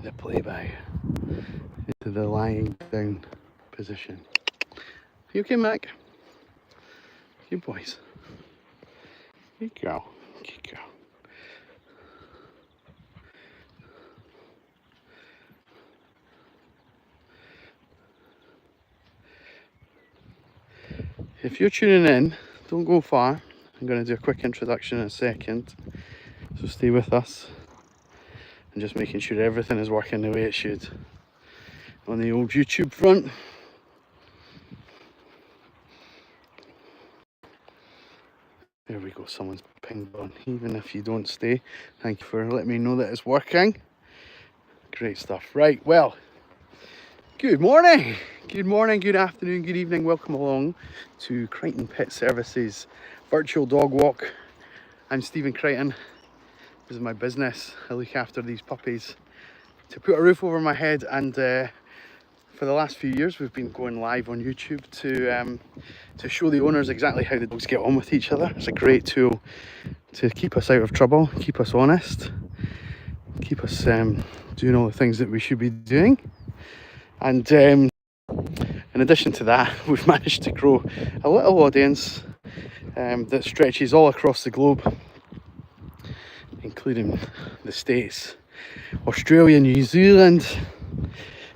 the play-by into the lying down position. You okay, Mac? You boys. Good girl. Good girl. If you're tuning in, don't go far. I'm going to do a quick introduction in a second, so stay with us. And just making sure everything is working the way it should on the old YouTube front. There we go, someone's pinged on. Even if you don't stay, thank you for letting me know that it's working. Great stuff. Right, well, good morning, good afternoon, good evening. Welcome along to Crighton Pet Services virtual dog walk. I'm Stephen Crighton. This is my business. I look after these puppies to put a roof over my head, and for the last few years we've been going live on YouTube to show the owners exactly how the dogs get on with each other. It's a great tool to keep us out of trouble, keep us honest, keep us doing all the things that we should be doing. And in addition to that, we've managed to grow a little audience that stretches all across the globe, including the States, Australia, New Zealand,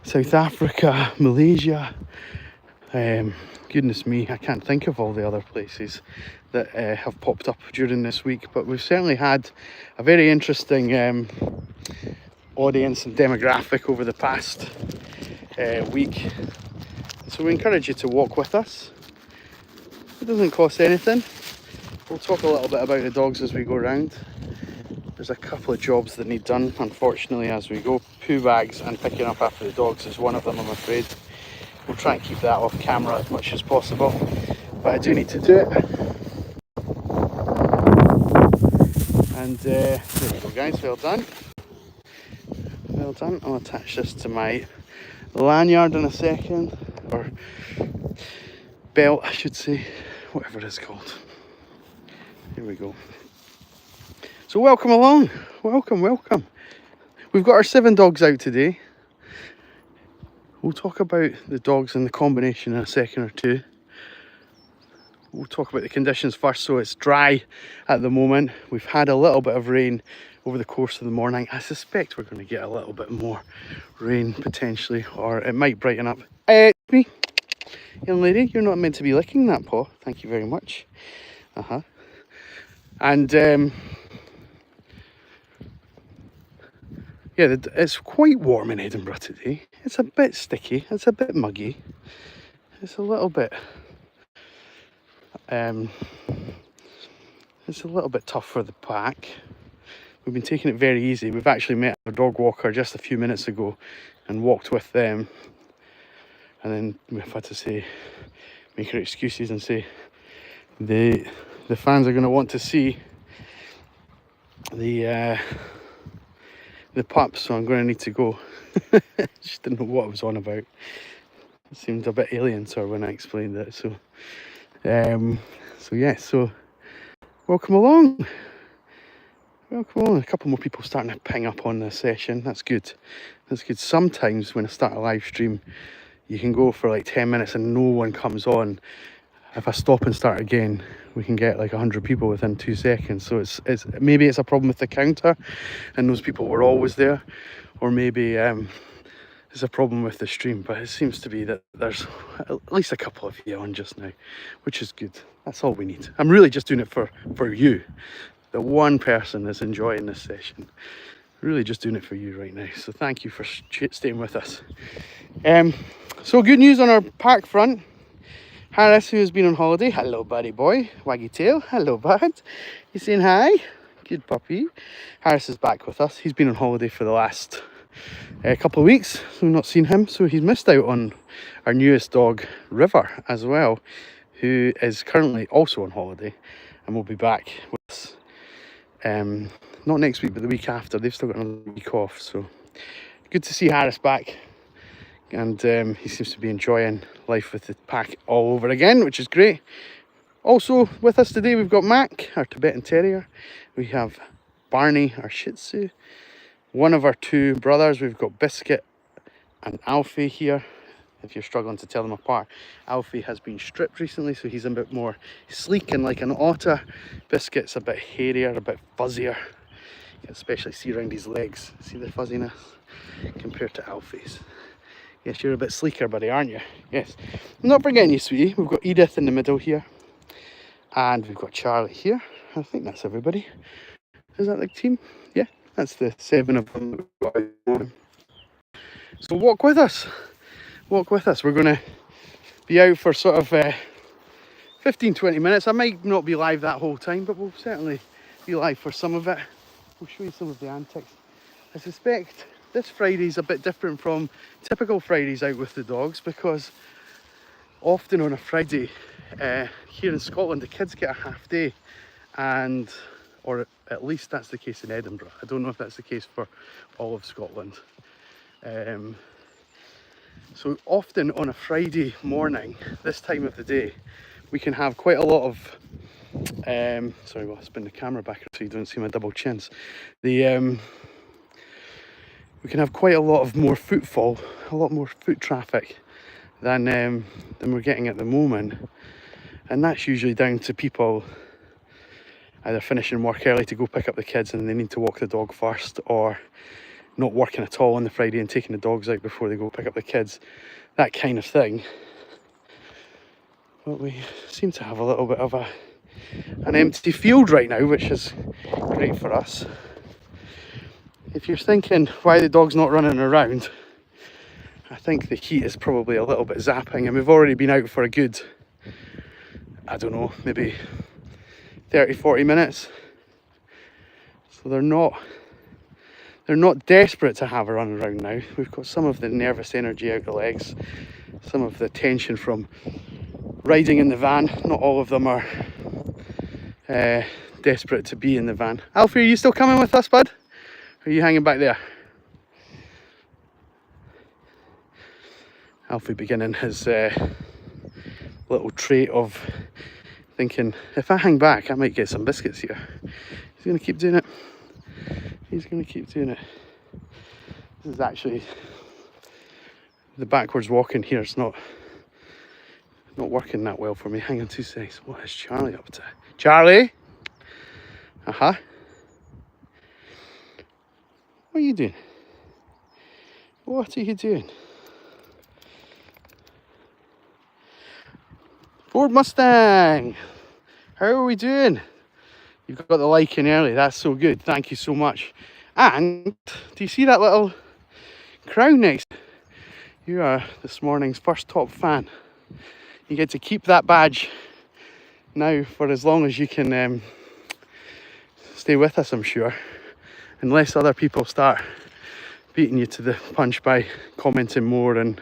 South Africa, Malaysia. Goodness me, I can't think of all the other places that have popped up during this week, but we've certainly had a very interesting audience and demographic over the past week. So we encourage you to walk with us. It doesn't cost anything. We'll talk a little bit about the dogs as we go around. There's a couple of jobs that need done, unfortunately, as we go. Poo bags and picking up after the dogs is one of them, I'm afraid. We'll try and keep that off camera as much as possible, but I do need to do it. And there we go, guys, well done. Well done. I'll attach this to my lanyard in a second, or belt I should say, whatever it's called. Here we go. So welcome along, welcome. We've got our 7 dogs out today. We'll talk about the dogs and the combination in a second or two. We'll talk about the conditions first. So it's dry at the moment. We've had a little bit of rain over the course of the morning. I suspect we're going to get a little bit more rain potentially, or it might brighten up. Me, young lady, you're not meant to be licking that paw. Thank you very much. And yeah, it's quite warm in Edinburgh today. It's a bit sticky, it's a bit muggy, it's a little bit tough for the pack. We've been taking it very easy. We've actually met a dog walker just a few minutes ago and walked with them, and then we've had to make our excuses and say the fans are going to want to see the pups, so I'm going to need to go. Just didn't know what I was on about. It seemed a bit alien to her when I explained it. So welcome along. Welcome along. A couple more people starting to ping up on this session. That's good. That's good. Sometimes when I start a live stream, you can go for like 10 minutes and no one comes on. If I stop and start again, we can get like 100 people within 2 seconds. So it's maybe it's a problem with the counter and those people were always there, or maybe it's a problem with the stream, but it seems to be that there's at least a couple of you on just now, which is good. That's all we need. I'm really just doing it for you, the one person that's enjoying this session. Really just doing it for you right now. So thank you for staying with us. So good news on our park front. Harris, who has been on holiday. Hello, buddy boy. Waggy tail. Hello, bud. You saying hi? Good puppy. Harris is back with us. He's been on holiday for the last couple of weeks. So we've not seen him. So he's missed out on our newest dog, River, as well, who is currently also on holiday and will be back with us. Not next week, but the week after. They've still got another week off. So good to see Harris back. And he seems to be enjoying life with the pack all over again, which is great. Also with us today, we've got Mac, our Tibetan Terrier. We have Barney, our Shih Tzu. one of our two brothers, we've got Biscuit and Alfie here. If you're struggling to tell them apart, Alfie has been stripped recently, so he's a bit more sleek and like an otter. Biscuit's a bit hairier, a bit fuzzier. You can especially see around his legs. See the fuzziness compared to Alfie's. Yes, you're a bit sleeker, buddy, aren't you? Yes. I'm not forgetting you, sweetie. We've got Edith in the middle here. And we've got Charlie here. I think that's everybody. Is that the team? Yeah, that's the 7 of them. So walk with us. Walk with us. We're going to be out for sort of 15-20 minutes. I might not be live that whole time, but we'll certainly be live for some of it. We'll show you some of the antics. I suspect this Friday's a bit different from typical Fridays out with the dogs, because often on a Friday here in Scotland the kids get a half day, or at least that's the case in Edinburgh. I don't know if that's the case for all of Scotland. So often on a Friday morning, this time of the day, we can have quite a lot of sorry, well, I'll spin the camera back so you don't see my double chins. We can have quite a lot of more footfall, a lot more foot traffic than we're getting at the moment, and that's usually down to people either finishing work early to go pick up the kids and they need to walk the dog first, or not working at all on the Friday and taking the dogs out before they go pick up the kids, that kind of thing. But we seem to have a little bit of an empty field right now, which is great for us. If you're thinking why the dog's not running around, I think the heat is probably a little bit zapping, and we've already been out for a good, I don't know, maybe 30-40 minutes. So they're not desperate to have a run around now. We've got some of the nervous energy out the legs, some of the tension from riding in the van. Not all of them are desperate to be in the van. Alfie, are you still coming with us, bud? Or are you hanging back there? Alfie beginning his little trait of thinking, if I hang back, I might get some biscuits here. He's going to keep doing it. He's going to keep doing it. This is actually, the backwards walking here is not working that well for me. Hang on 2 seconds. What is Charlie up to? Charlie? Uh-huh. What are you doing? What are you doing? Ford Mustang! How are we doing? You've got the like in early, that's so good, thank you so much. And do you see that little crown next? You are this morning's first top fan. You get to keep that badge now for as long as you can stay with us, I'm sure. Unless other people start beating you to the punch by commenting more and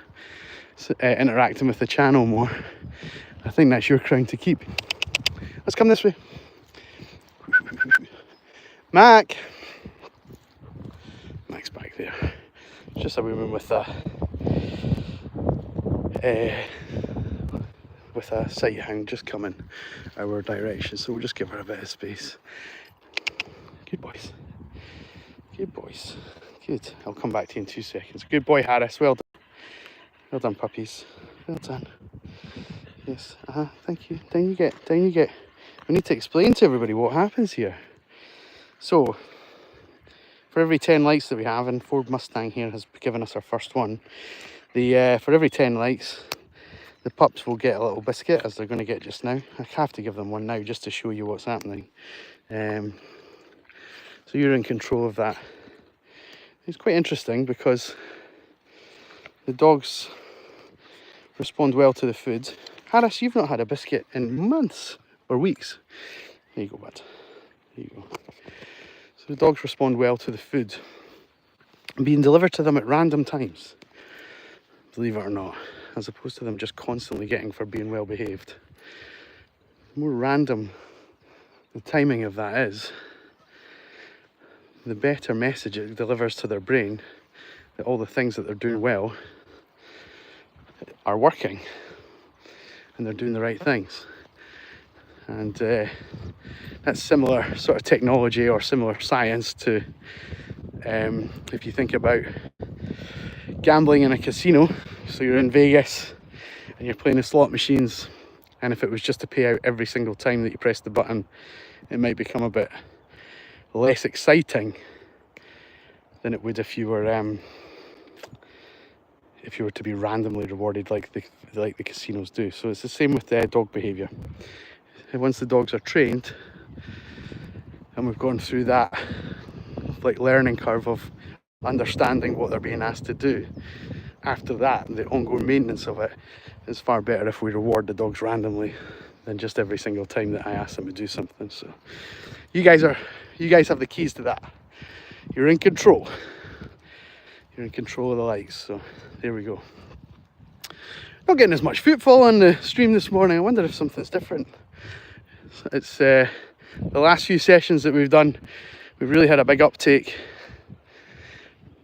interacting with the channel more. I think that's your crown to keep. Let's come this way. Mac! Mac's back there. It's just a woman with a sight hound just coming our direction, so we'll just give her a bit of space. Good boys. Good boys. Good. I'll come back to you in 2 seconds. Good boy, Harris. Well done. Well done, puppies. Well done. Yes. Thank you. Down you get. Down you get. We need to explain to everybody what happens here. So, for every 10 likes that we have, and Ford Mustang here has given us our first one, for every 10 likes, the pups will get a little biscuit, as they're going to get just now. I have to give them one now just to show you what's happening. So you're in control of that. It's quite interesting because the dogs respond well to the food. Harris, you've not had a biscuit in months or weeks. There you go, bud. There you go. So the dogs respond well to the food being delivered to them at random times, believe it or not, as opposed to them just constantly getting for being well behaved. The more random the timing of that is, the better message it delivers to their brain that all the things that they're doing well are working and they're doing the right things. And that's similar sort of technology or similar science to If you think about gambling in a casino, so you're in Vegas and you're playing the slot machines, and if it was just to pay out every single time that you press the button, it might become a bit less exciting than it would if you were to be randomly rewarded like the casinos do. So it's the same with dog behaviour. Once the dogs are trained and we've gone through that like learning curve of understanding what they're being asked to do, after that the ongoing maintenance of it is far better if we reward the dogs randomly than just every single time that I ask them to do something. So you guys have the keys to that. You're in control. You're in control of the lights. So there we go. Not getting as much footfall on the stream this morning. I wonder if something's different. It's the last few sessions that we've done, we've really had a big uptake.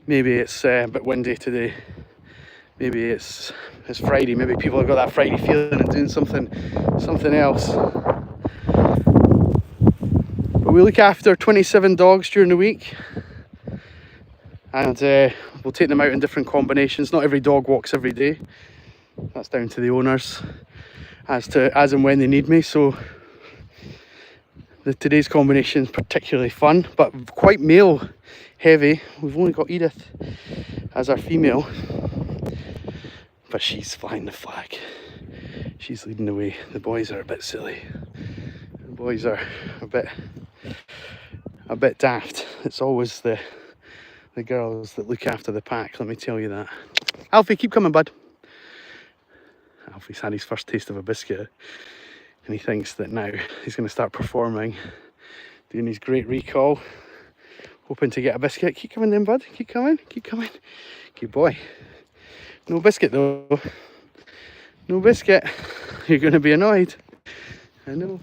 Maybe it's a bit windy today. Maybe it's Friday. Maybe people have got that Friday feeling and doing something else. But we look after 27 dogs during the week, and we'll take them out in different combinations. Not every dog walks every day. That's down to the owners as and when they need me. So today's combination is particularly fun, but quite male heavy. We've only got Edith as our female, but she's flying the flag. She's leading the way. The boys are a bit silly. The boys are a bit daft. It's always the girls that look after the pack, let me tell you that. Alfie, keep coming, bud. Alfie's had his first taste of a biscuit, and he thinks that now he's going to start performing, doing his great recall, hoping to get a biscuit. Keep coming then, bud. Keep coming. Good boy. No biscuit though. No biscuit. You're going to be annoyed. I know.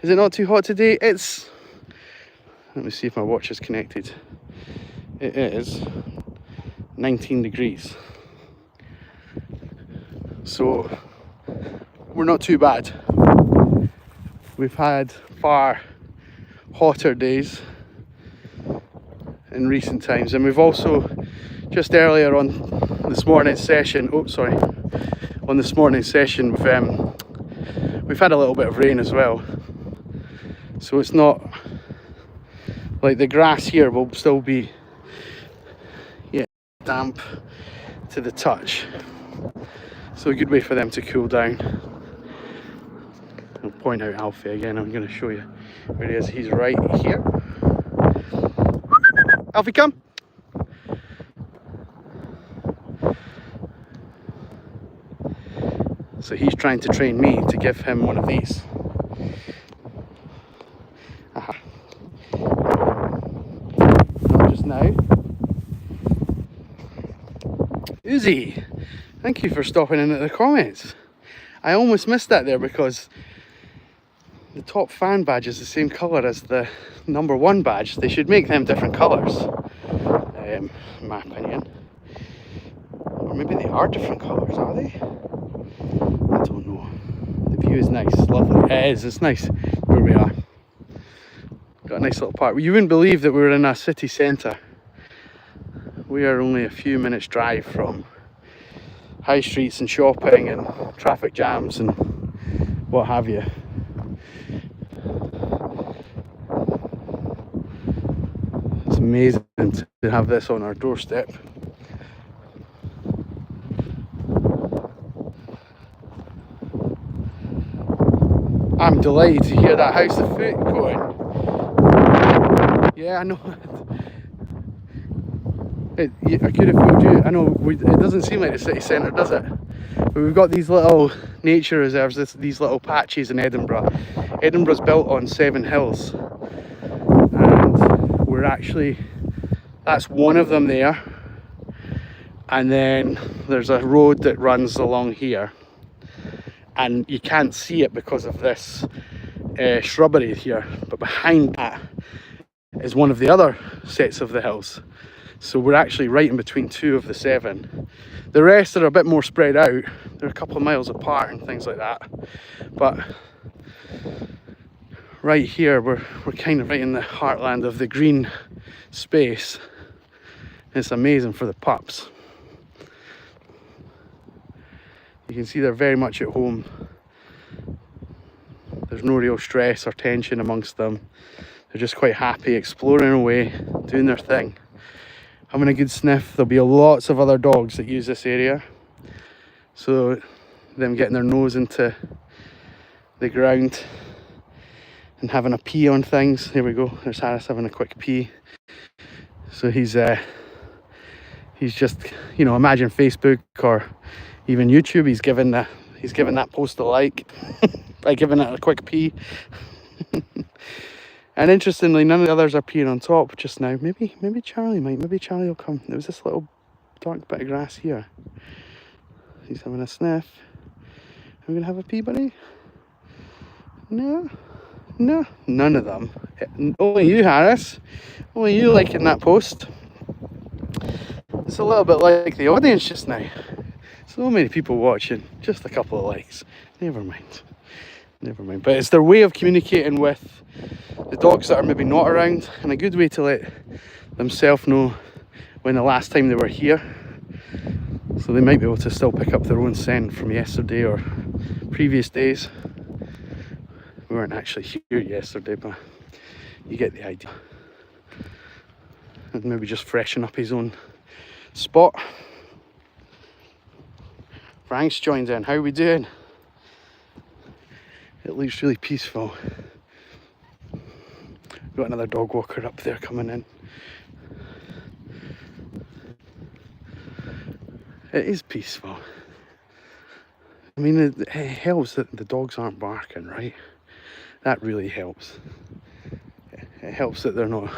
Is it not too hot today? Let me see if my watch is connected. It is 19 degrees. So we're not too bad. We've had far hotter days in recent times, and we've also just earlier on this morning's session, we've had a little bit of rain as well. So it's not like the grass here will still be damp to the touch. So a good way for them to cool down. I'll point out Alfie again. I'm going to show you where he is. He's right here. Alfie, come. So he's trying to train me to give him one of these. Not just now. Uzi, thank you for stopping in at the comments. I almost missed that there because the top fan badge is the same colour as the number 1 badge. They should make them different colours, in my opinion. Or maybe they are different colours, are they? I don't know. The view is nice, lovely. It is, it's nice where we are. Got a nice little park. You wouldn't believe that we were in a city centre. We are only a few minutes drive from high streets and shopping and traffic jams and what have you. It's amazing to have this on our doorstep. I'm delighted to hear that house of foot going. Yeah, I know. I could have told you, I know, it doesn't seem like the city centre, does it? But we've got these little nature reserves, these little patches in Edinburgh. Edinburgh's built on 7 hills. And we're actually, that's one of them there. And then there's a road that runs along here. And you can't see it because of this shrubbery here. But behind that is one of the other sets of the hills. So we're actually right in between 2 of the 7. The rest are a bit more spread out. They're a couple of miles apart and things like that. But right here, we're kind of right in the heartland of the green space. It's amazing for the pups. You can see they're very much at home. There's no real stress or tension amongst them. They're just quite happy exploring away, doing their thing, having a good sniff. There'll be lots of other dogs that use this area, so them getting their nose into the ground and having a pee on things. There we go, there's Harris having a quick pee. So he's just, you know, imagine Facebook or even YouTube, he's given that post a like by giving it a quick pee. And interestingly, none of the others are peeing on top just now. Maybe Charlie might. Maybe Charlie will come. There was this little dark bit of grass here. He's having a sniff. Are we gonna have a pee, buddy? No, none of them. Only you, Harris. Only you liking that post. It's a little bit like the audience just now. So many people watching. Just a couple of likes. Never mind. But it's their way of communicating with the dogs that are maybe not around, and a good way to let themselves know when the last time they were here. So they might be able to still pick up their own scent from yesterday or previous days. We weren't actually here yesterday, but you get the idea. And maybe just freshen up his own spot. Frank's joined in. How are we doing? It looks really peaceful. Got another dog walker up there coming in. It is peaceful. I mean, it helps that the dogs aren't barking, right? That really helps. It helps that they're not...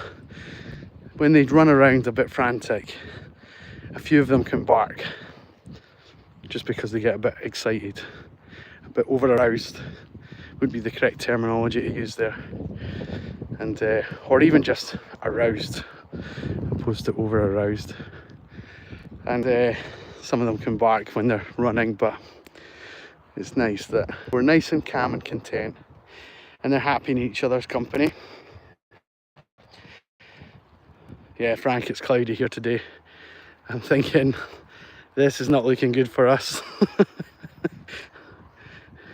When they run around a bit frantic, a few of them can bark. Just because they get a bit excited. A bit over-aroused would be the correct terminology to use there. And or even just aroused opposed to over aroused. And some of them can bark when they're running, but it's nice that we're nice and calm and content and they're happy in each other's company. Yeah, Frank, it's cloudy here today. I'm thinking this is not looking good for us.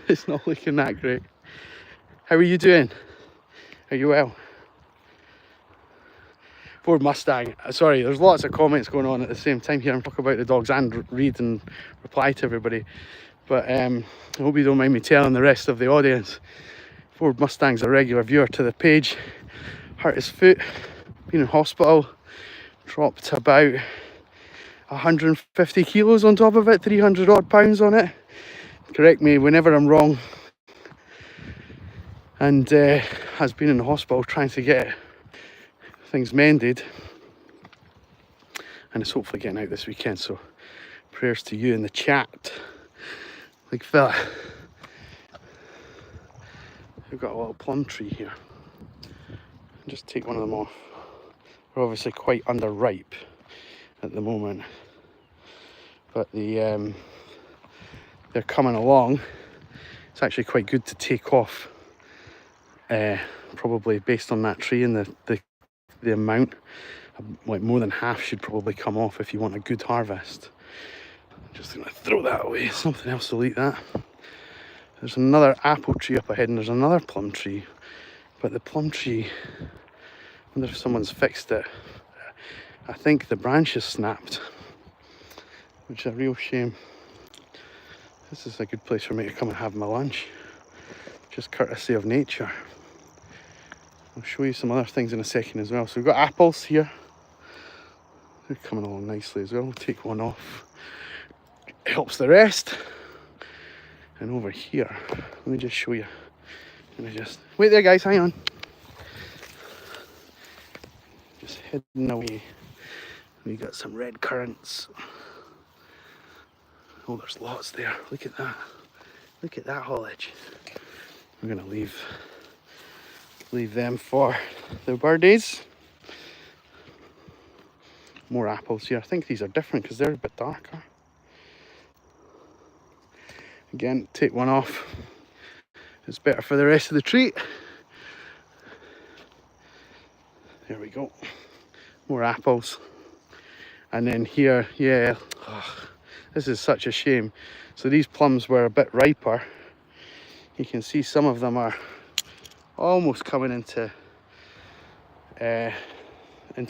It's not looking that great. How are you doing? Are you well? Ford Mustang. Sorry, there's lots of comments going on at the same time here. I'm talking about the dogs and read and reply to everybody. But I hope you don't mind me telling the rest of the audience. Ford Mustang's a regular viewer to the page. Hurt his foot, been in hospital, dropped about 150 kilos on top of it, 300 odd pounds on it. Correct me whenever I'm wrong. And has been in the hospital trying to get things mended, and it's hopefully getting out this weekend. So prayers to you in the chat. Big fella. We've got a little plum tree here. Just take one of them off. They're obviously quite underripe at the moment, but they're coming along. It's actually quite good to take off, probably based on that tree and the amount. Like more than half should probably come off if you want a good harvest. I'm just gonna throw that away. Something else will eat that. There's another apple tree up ahead and there's another plum tree, but the plum tree, I wonder if someone's fixed it. I think the branch is snapped, which is a real shame. This is a good place for me to come and have my lunch, just courtesy of nature. I'll show you some other things in a second as well. So we've got apples here. They're coming along nicely as well. We'll take one off. It helps the rest. And over here, let me just show you. Wait there, guys, hang on. Just heading away. We got some red currants. Oh, there's lots there. Look at that. Look at that haulage. We're gonna leave them for the birdies. more apples here. I think these are different because they're a bit darker. Again, take one off. It's better for the rest of the treat. There we go. More apples. And then here, yeah, this is such a shame. So these plums were a bit riper. You can see some of them are almost coming into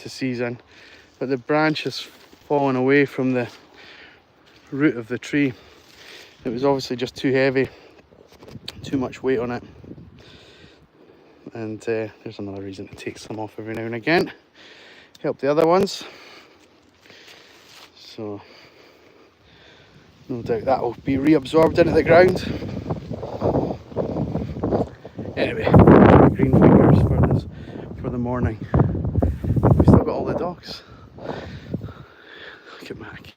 season, but the branch has fallen away from the root of the tree. It was obviously just too heavy, too much weight on it. And there's another reason to take some off every now and again. Help the other ones. So no doubt that will be reabsorbed into the ground. Anyway, green fingers for the morning. We still got all the dogs. Look at Mac.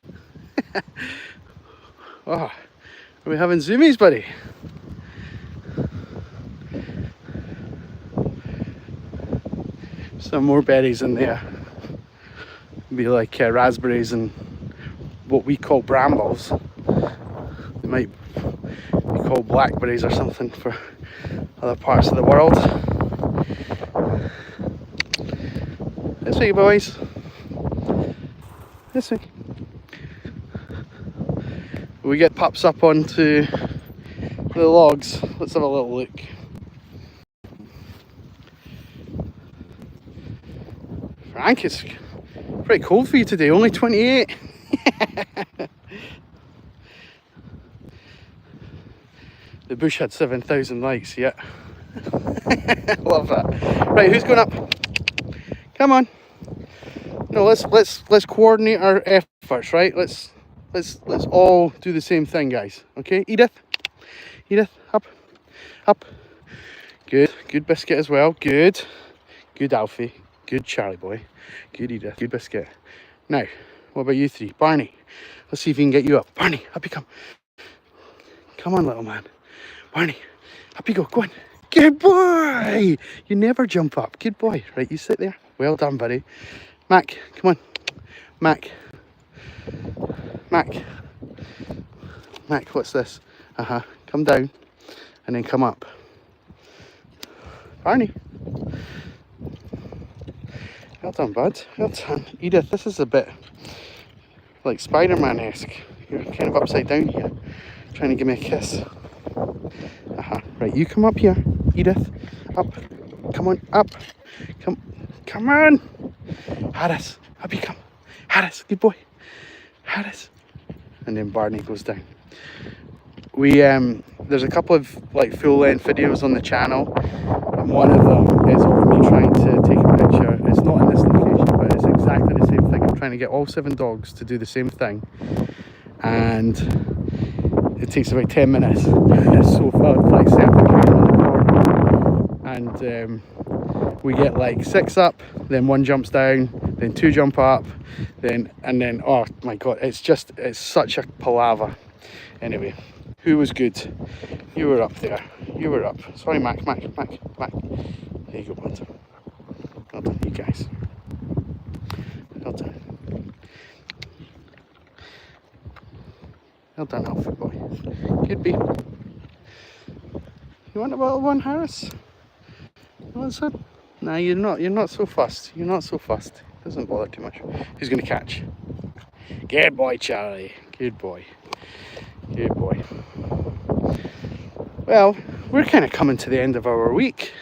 Oh, are we having zoomies, buddy? Some more berries in there. Be like raspberries and what we call brambles. They might be called blackberries or something for other parts of the world. This way, boys. This way. We get pups up onto the logs. Let's have a little look. Frank, it's pretty cold for you today, only 28. The bush had 7,000 likes, yeah. Love that. Right, who's going up? Come on. No, let's coordinate our efforts, right? Let's all do the same thing, guys. Okay, Edith, up. Good biscuit as well. Good Alfie. Good Charlie boy. Good Edith. Good biscuit. Now, what about you three? Barney, let's see if we can get you up. Barney, up you come. Come on, little man. Barney, up you go. Go on. Good boy. You never jump up. Good boy. Right, you sit there. Well done, buddy. Mac, come on. Mac, what's this? Come down and then come up. Barney. Well done, bud. Well done. Edith, this is a bit like Spider-Man-esque. You're kind of upside down here, trying to give me a kiss. Right, you come up here. Edith, up. Come on, up. Come on. Harris, up you come. Harris, good boy. Harris. And then Barney goes down. We there's a couple of like full-length videos on the channel, and one of them is of me trying to take a picture. It's not in this location, but it's exactly the same thing. I'm trying to get all 7 dogs to do the same thing, and it takes about 10 minutes. So far, like set the camera on the corner, and we get like 6 up, then 1 jumps down, then 2 jump up, and then oh my god, it's such a palaver. Anyway, who was good? You were up there. You were up. Sorry, Mac. There you go, bud. Well done, you guys. Well done. Well done, Alpha boy. Good bee. You want a little one, Harris? You want some? Nah, you're not so fussed. You're not so fussed. Doesn't bother too much. Who's gonna catch? Good boy, Charlie. Good boy. Good boy. Well, we're kind of coming to the end of our week.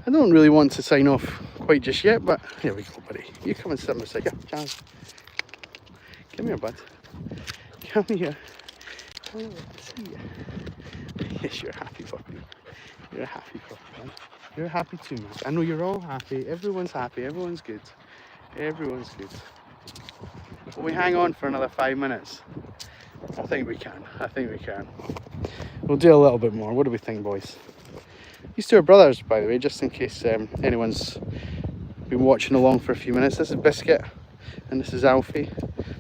I don't really want to sign off quite just yet, but here we go, buddy. You come and sit beside. Yeah, Charlie. Come here, bud. Come here. Come here. See ya. Yes, you're happy puppy. You're a happy puppy, man. You're happy too, man. I know you're all happy. Everyone's happy. Everyone's good. Everyone's good. Will we hang on for another 5 minutes? I think we can. We'll do a little bit more. What do we think, boys? These 2 are brothers, by the way, just in case anyone's been watching along for a few minutes. This is Biscuit and this is Alfie.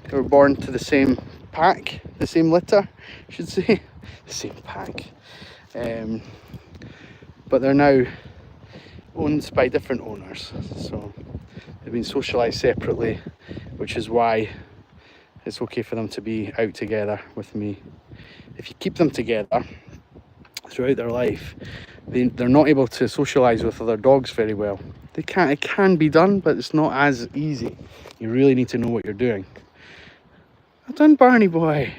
They were born to the same pack, the same litter, I should say. The same pack. But they're now owned by different owners, so they've been socialised separately, which is why it's okay for them to be out together with me. If you keep them together throughout their life, they're not able to socialise with other dogs very well. It can be done, but it's not as easy. You really need to know what you're doing. Well done, Barney boy.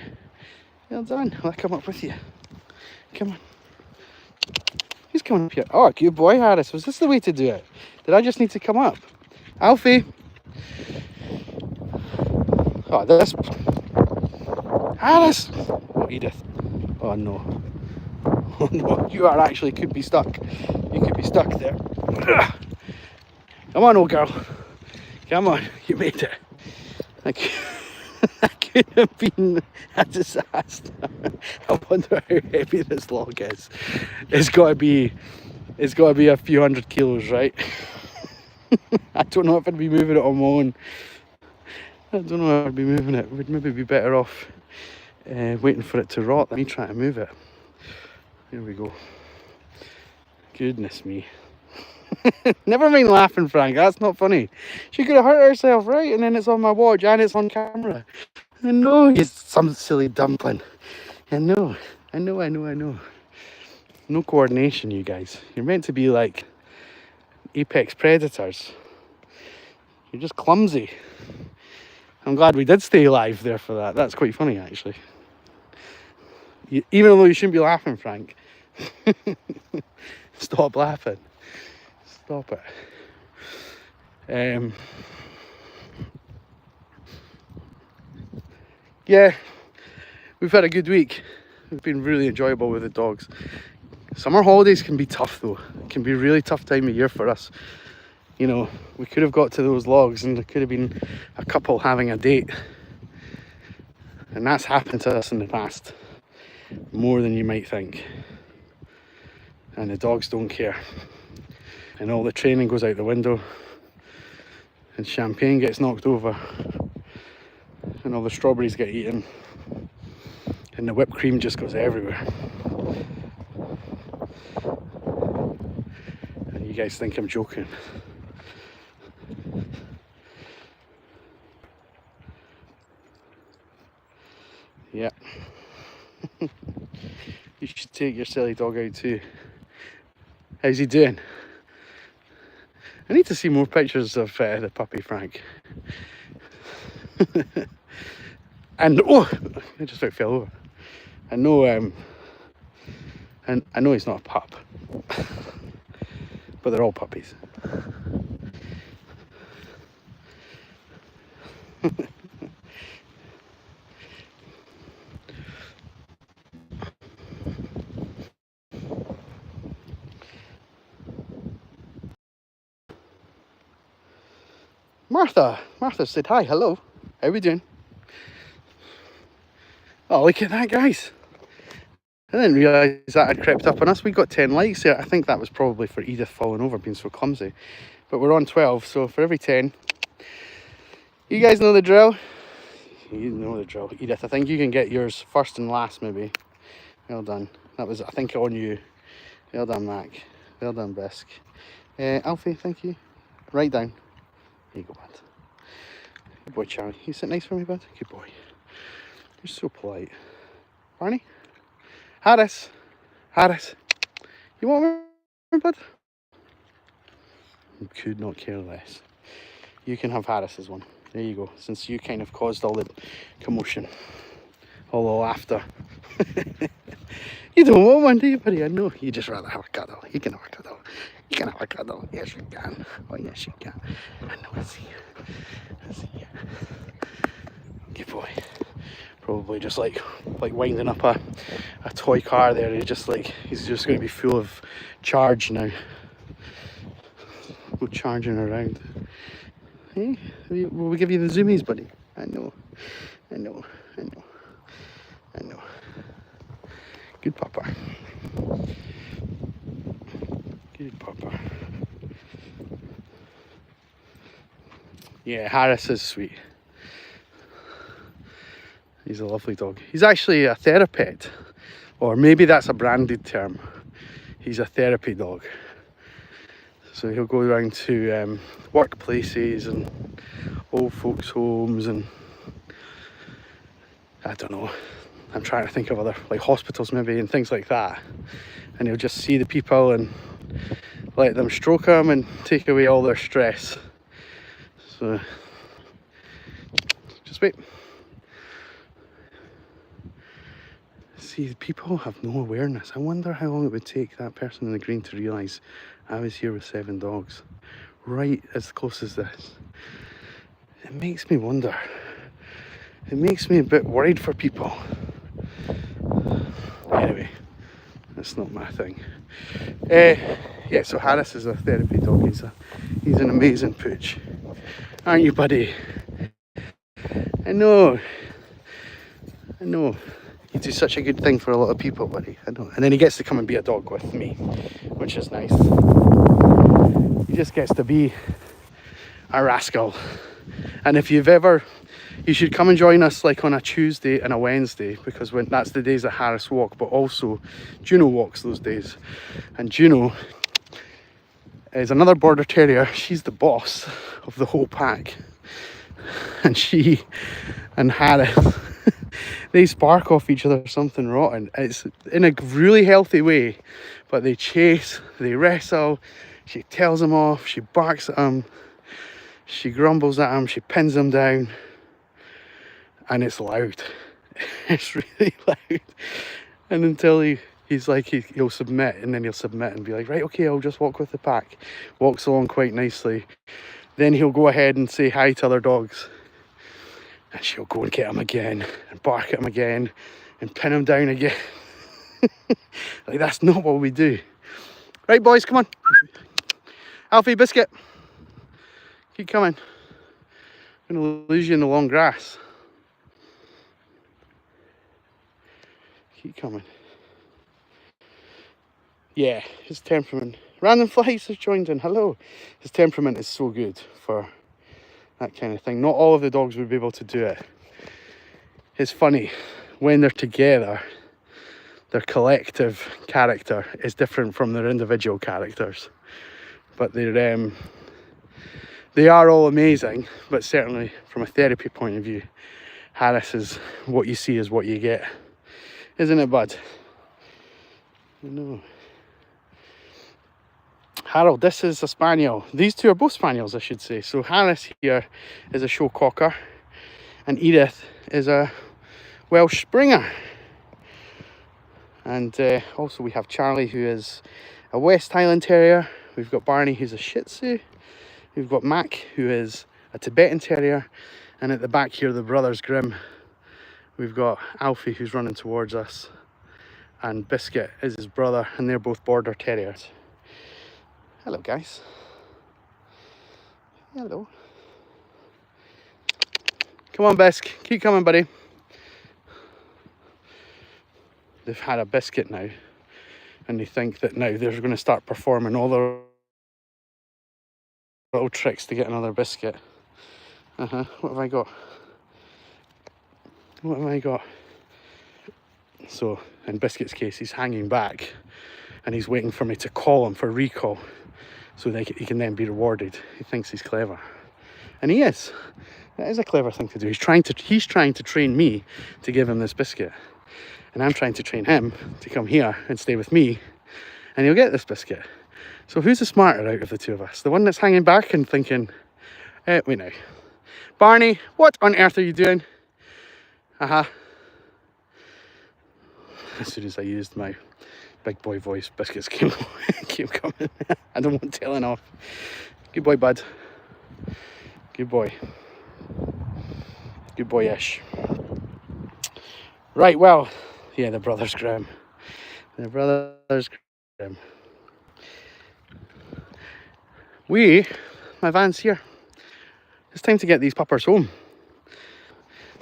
Well done. I'll come up with you. Come on. Who's coming up here? Oh, good boy, Harris. Was this the way to do it? Did I just need to come up? Alfie. Oh, this. Harris. Oh, Edith. Oh, no. Oh, no. You are actually could be stuck. You could be stuck there. Ugh. Come on, old girl. Come on. You made it. That could have been a disaster. I wonder how heavy this log is. It's got to be a few hundred kilos, right? I don't know if I'd be moving it on my own. I don't know if I'd be moving it. We'd maybe be better off waiting for it to rot than me trying to move it. There we go. Goodness me. Never mind laughing, Frank. That's not funny. She could have hurt herself, right? And then it's on my watch and it's on camera. I know, you some silly dumpling. I know. No coordination, you guys. You're meant to be like apex predators. You're just clumsy. I'm glad we did stay alive there for that. That's quite funny, actually. Even though you shouldn't be laughing, Frank. Stop laughing. Stop it. Yeah, we've had a good week. It's been really enjoyable with the dogs. Summer holidays can be tough though. It can be a really tough time of year for us. You know, we could have got to those logs and there could have been a couple having a date. And that's happened to us in the past. More than you might think. And the dogs don't care. And all the training goes out the window. And champagne gets knocked over. And all the strawberries get eaten. And the whipped cream just goes everywhere. And you guys think I'm joking. Yeah. You should take your silly dog out too. How's he doing? I need to see more pictures of the puppy, Frank. And oh, I just about fell over. I know, and I know he's not a pup, but they're all puppies. Martha said hi, hello. How we doing? Oh, look at that, guys. I didn't realise that had crept up on us. We got 10 likes there. I think that was probably for Edith falling over, being so clumsy. But we're on 12, so for every 10, you guys know the drill. You know the drill. Edith, I think you can get yours first and last, maybe. Well done. That was, I think, on you. Well done, Mac. Well done, Bisque. Alfie, thank you. Right down. There you go, bud. Good boy, Charlie. You sit nice for me, bud? Good boy. You're so polite. Barney? Harris? You want me, bud? You could not care less. You can have Harris's one. There you go. Since you kind of caused all the commotion. All the laughter. You don't want one, do you, buddy? I know. You just rather have a cuddle. You can have a cuddle. You can have a cuddle. Yes, you can. Oh, yes, you can. I know. I see you. I see you. Good boy. Probably just like winding up a toy car there. He's just going to be full of charge now. Go charging around. Hey, will we give you the zoomies, buddy? I know. Good papa. Good papa. Yeah, Harris is sweet. He's a lovely dog. He's actually a therapet, or maybe that's a branded term. He's a therapy dog. So he'll go around to workplaces and old folks' homes and I don't know, I'm trying to think of other, like hospitals maybe and things like that. And he'll just see the people and let them stroke them and take away all their stress. So just wait. See, people have no awareness. I wonder how long it would take that person in the green to realise I was here with 7 dogs, right as close as this. It makes me wonder. It makes me a bit worried for people. Anyway, that's not my thing. Yeah, so Harris is a therapy dog. He's an amazing pooch. Aren't you, buddy? I know. You do such a good thing for a lot of people, buddy. I know. And then he gets to come and be a dog with me, which is nice. He just gets to be a rascal. And if you've ever, you should come and join us like on a Tuesday and a Wednesday, because that's the days that Harris walk, but also Juno walks those days. And Juno is another border terrier. She's the boss of the whole pack. And she and Harris, they spark off each other something rotten. It's in a really healthy way, but they chase, they wrestle. She tells him off, she barks at him, she grumbles at him, she pins him down, and it's loud. It's really loud. And until he's like, he'll submit, and then he'll submit and be like, right, okay, I'll just walk with the pack. Walks along quite nicely. Then he'll go ahead and say hi to other dogs. And she'll go and get him again, and bark at him again, and pin him down again. Like, that's not what we do. Right, boys, come on. Alfie, biscuit. Keep coming. I'm going to lose you in the long grass. Keep coming. Yeah, his temperament. Random Flies has joined in. Hello. His temperament is so good for that kind of thing. Not all of the dogs would be able to do it. It's funny, when they're together, their collective character is different from their individual characters. But they are all amazing, but certainly from a therapy point of view, Harris is what you see is what you get. Isn't it, bud? I know. Harold, this is a spaniel. These two are both spaniels, I should say. So Harris here is a show cocker, and Edith is a Welsh Springer. And also we have Charlie, who is a West Highland Terrier. We've got Barney, who's a Shih Tzu. We've got Mac, who is a Tibetan Terrier. And at the back here, the Brothers Grimm. We've got Alfie, who's running towards us. And Biscuit is his brother, and they're both Border Terriers. Hello, guys. Hello. Come on, Bisc. Keep coming, buddy. They've had a biscuit now, and they think that now they're going to start performing all their little tricks to get another biscuit. What have I got? What have I got? So, in Biscuit's case, he's hanging back, and he's waiting for me to call him for recall, so that he can then be rewarded. He thinks he's clever, and he is. That is a clever thing to do. He's trying to train me to give him this biscuit, and I'm trying to train him to come here and stay with me, and he'll get this biscuit. So who's the smarter out of the two of us? The one that's hanging back and thinking, wait now, Barney, what on earth are you doing? As soon as I used my big boy voice, Biscuits came coming. I don't want tailing off. Good boy, bud. Good boy. Good boy-ish. Right, well, yeah, the Brothers Grimm. The Brothers Grimm. My van's here. It's time to get these puppers home.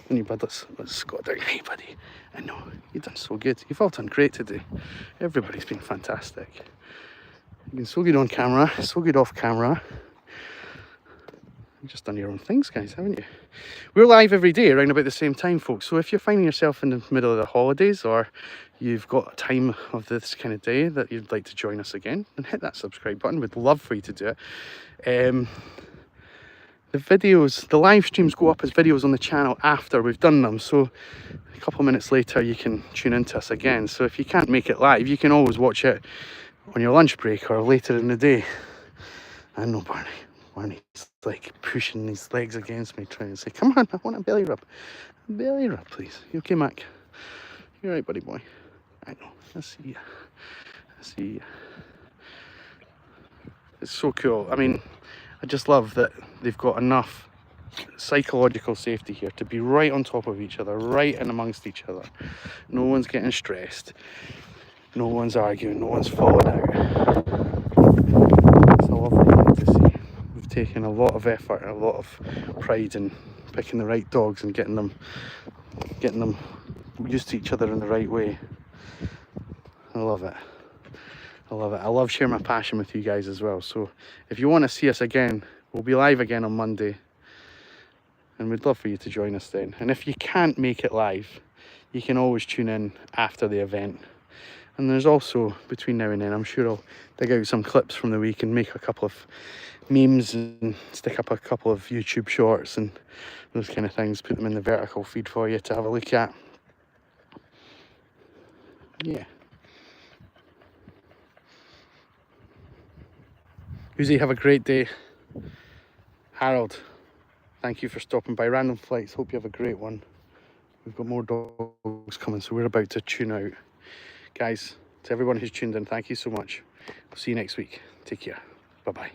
And bud, let's go down. Hey, buddy. I know, you've done so good. You've all done great today. Everybody's been fantastic. You've been so good on camera, so good off camera. You've just done your own things, guys, haven't you? We're live every day around about the same time, folks. So if you're finding yourself in the middle of the holidays, or you've got a time of this kind of day that you'd like to join us again, then hit that subscribe button. We'd love for you to do it. The videos, the live streams go up as videos on the channel after we've done them. So a couple of minutes later, you can tune into us again. So if you can't make it live, you can always watch it on your lunch break or later in the day. I know Barney's like pushing his legs against me, trying to say, come on, I want a belly rub. A belly rub, please. You okay, Mac? You alright, buddy boy? I know. I see you. I see you. It's so cool. I mean, I just love that they've got enough psychological safety here to be right on top of each other, right in amongst each other. No one's getting stressed. No one's arguing. No one's falling out. It's a lovely thing to see. We've taken a lot of effort and a lot of pride in picking the right dogs and getting them used to each other in the right way. I love it. I love it. I love sharing my passion with you guys as well. So if you want to see us again, we'll be live again on Monday. And we'd love for you to join us then. And if you can't make it live, you can always tune in after the event. And there's also, between now and then, I'm sure I'll dig out some clips from the week and make a couple of memes and stick up a couple of YouTube shorts and those kind of things. Put them in the vertical feed for you to have a look at. Yeah. Uzi, have a great day. Harold, thank you for stopping by. Random Flights, hope you have a great one. We've got more dogs coming, so we're about to tune out. Guys, to everyone who's tuned in, thank you so much. We'll see you next week. Take care. Bye-bye.